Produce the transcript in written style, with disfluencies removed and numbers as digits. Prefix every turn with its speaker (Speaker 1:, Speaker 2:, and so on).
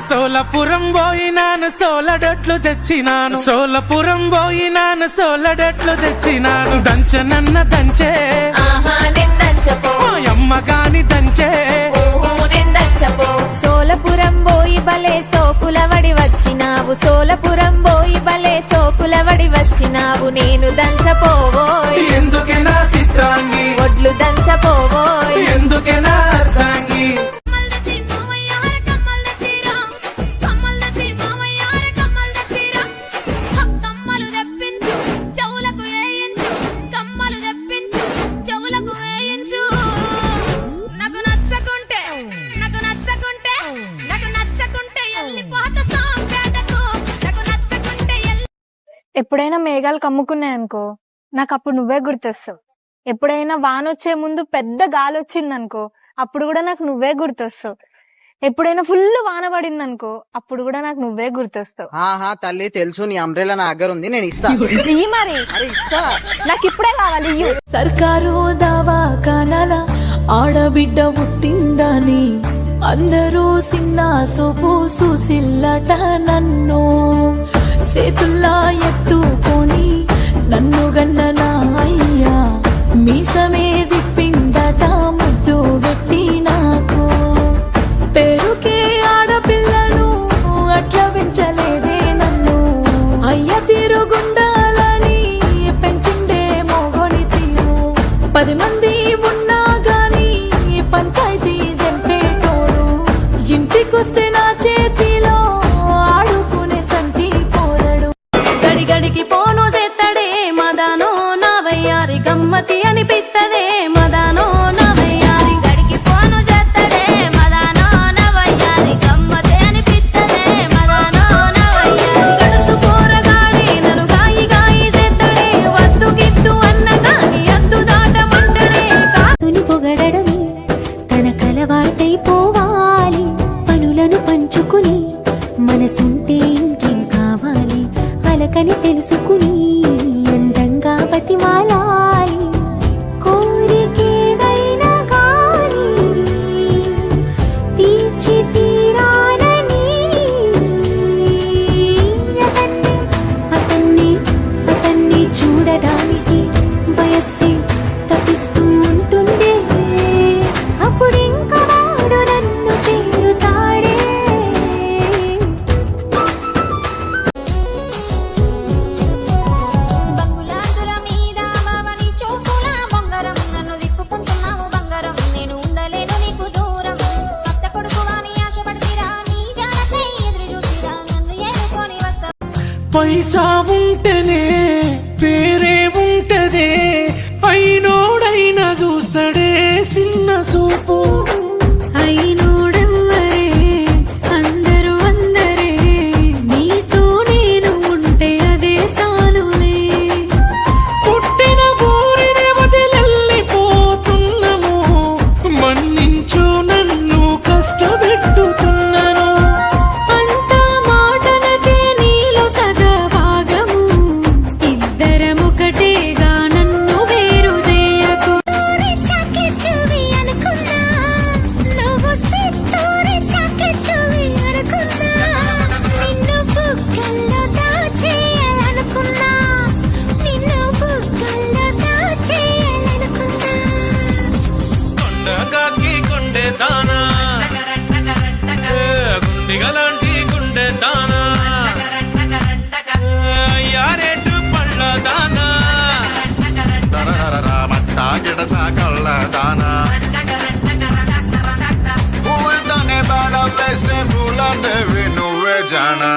Speaker 1: సోలపురం పోయినాను సోలడట్లు తెచ్చినాను సోలపురం పోయినాను సోలడట్లు తెచ్చినాను దంచనన్న దంచే అమ్మ గాని దంచే
Speaker 2: సోలపురం పోయి బలే సోకులవడి వచ్చినావు సోలపురం పోయి బలే సోకులవడి వచ్చినావు నేను దంచపోవోయ్
Speaker 1: ఎందుకే నా చిత్రాంగి
Speaker 2: ఒడ్లు దంచపోవోయ్
Speaker 1: ఎందుకే నా అర్ధాంగి
Speaker 2: ఎప్పుడైనా మేఘాలు కమ్ముకున్నాయనుకో నాకు అప్పుడు నువ్వే గుర్తొస్తావు. ఎప్పుడైనా వానొచ్చే ముందు పెద్ద గాలి వచ్చిందనుకో అప్పుడు కూడా నాకు నువ్వే గుర్తొస్తావు. ఎప్పుడైనా ఫుల్ వాన పడిందనుకో అప్పుడు కూడా నాకు నువ్వే గుర్తొస్తావు.
Speaker 3: ఆహా తల్లి తెలుసు, నీ అంబ్రెలా నా దగ్గర ఉంది, నేను ఇస్తా.
Speaker 2: ఇయ్యి మరి,
Speaker 3: ఇస్తా,
Speaker 2: నాకు ఇప్పుడే కావాలి. ఇయ్యు.
Speaker 4: సర్కారు దవాఖానాల ఆడబిడ్డ పుట్టిందని అందరూ సిన్న సోపు చూసిల్లట నన్ను చేతుల్లా ఎత్తుకొని నన్ను గన్న నా అయ్యా మీసమే దిప్పిండట ముద్దు పెట్టి నాకు పేరుకే ఆడపిల్లను అట్లా పెంచలేదే నన్ను అయ్య తీరుగుండాలని పెంచిండే మోగోని తీరు 10 మంది ఉన్నా గాని పంచాయతీ దెంపేటోడు ఇంటికొస్తే నా చేతిలో ఆడుకునే సంటి పోరడు గడిగడికి పోను చేత్తడే మదానో నా వయ్యారి గమ్మతి అనిపిత్తదే మదానో నా వయ్యారి గడికి పోను చేత్తడే మదానో నా వయ్యారి గమ్మతి అనిపిత్తదే మదానో నా వయ్యారి గడుసు పోరగాడి నన్ను గాయి గాయి చేత్తడే వద్దు గిద్దు అన్న గాని అద్దు దాటమంటడే కాతుని పొగడడమే తన కలవాటైపోవాలి పనులను పంచుకుని మనసుంటే ఇంకేం కావాలి అలకని తెలుసుకుని అందంగా బతిమాలాలి కోరికేదైనా కానీ తీర్చి తీరాలని అతన్ని చూడడానికి వయస్సే తప్పిస్తూ ఉంటుందే అప్పుడు ఇంకా వాడు నన్ను చేరుతాడే
Speaker 5: బంగుళాదుల మీద బావని చూపుల బంగారం నన్ను దిప్పుకుంటున్నావు బంగారం నేను ఉండలేను నీకు దూరం అత్త కొడుకు వాని ఆశపడిరా నీ జాలకై ఎదురు చూసిరా నన్ను ఏరుకొని వస్తా
Speaker 1: పైసా ఉంటేనే పేరే ఉంటదే అయినోడైనా చూస్తాడే చిన్న చూపు
Speaker 4: అయినోడెవ్వరే అందరూ అందరే నీతో నేను ఉంటే అదే సాలులే
Speaker 1: పుట్టిన ఊరిని వదిలెళ్ళిపోతున్నాము మన్నించు నన్ను కష్టపెట్టుతున్నాను
Speaker 4: అంత మాటలకే నీలో సగభాగము ఇద్దరమొకటేగా నన్ను వేరు చేయకు
Speaker 1: కొండగాకి కొండే దానా గుండిగలాంటి గుండె దానా యారేటు పళ్ళ దానా
Speaker 6: మట్టా గిడస కళ్ళ దానా పూలతోనే బాడ వేసే పూలంటే నువ్వే జానా